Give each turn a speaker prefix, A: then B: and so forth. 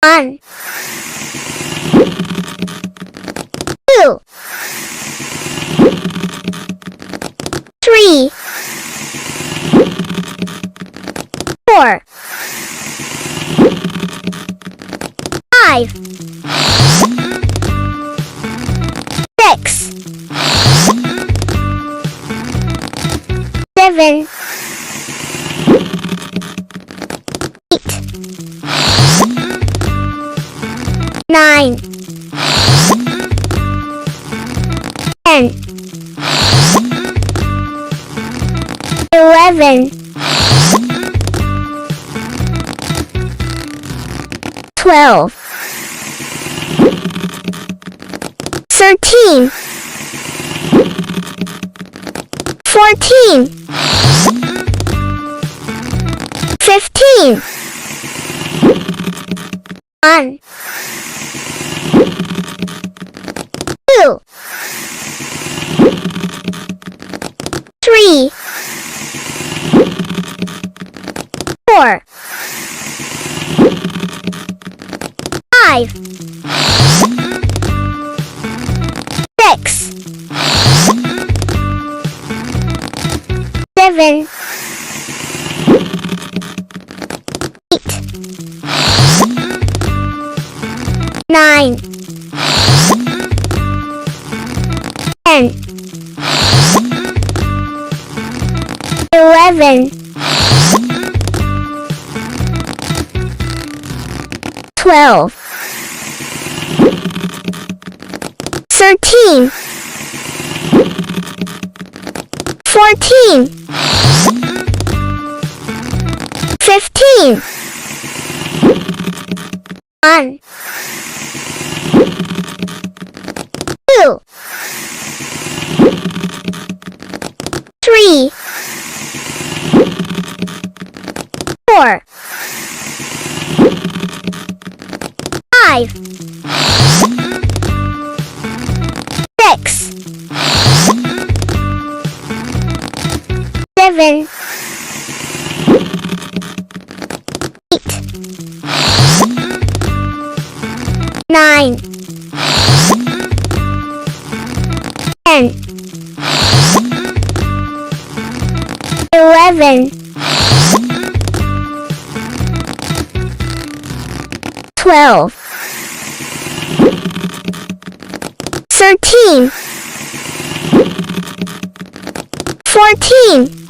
A: 1, 2, 3, 4, 5, 6, 7, 8, 9, 10, 11, 12, 13, 14, 15, 1, 2, 3, 4, 5, 6, 7, 8, 9, 10, 11, 12, 13, 14, 15, 1, 2, 3, 4, 5, 6, 7, 8, 9, 10, 11, 12, 13, 14,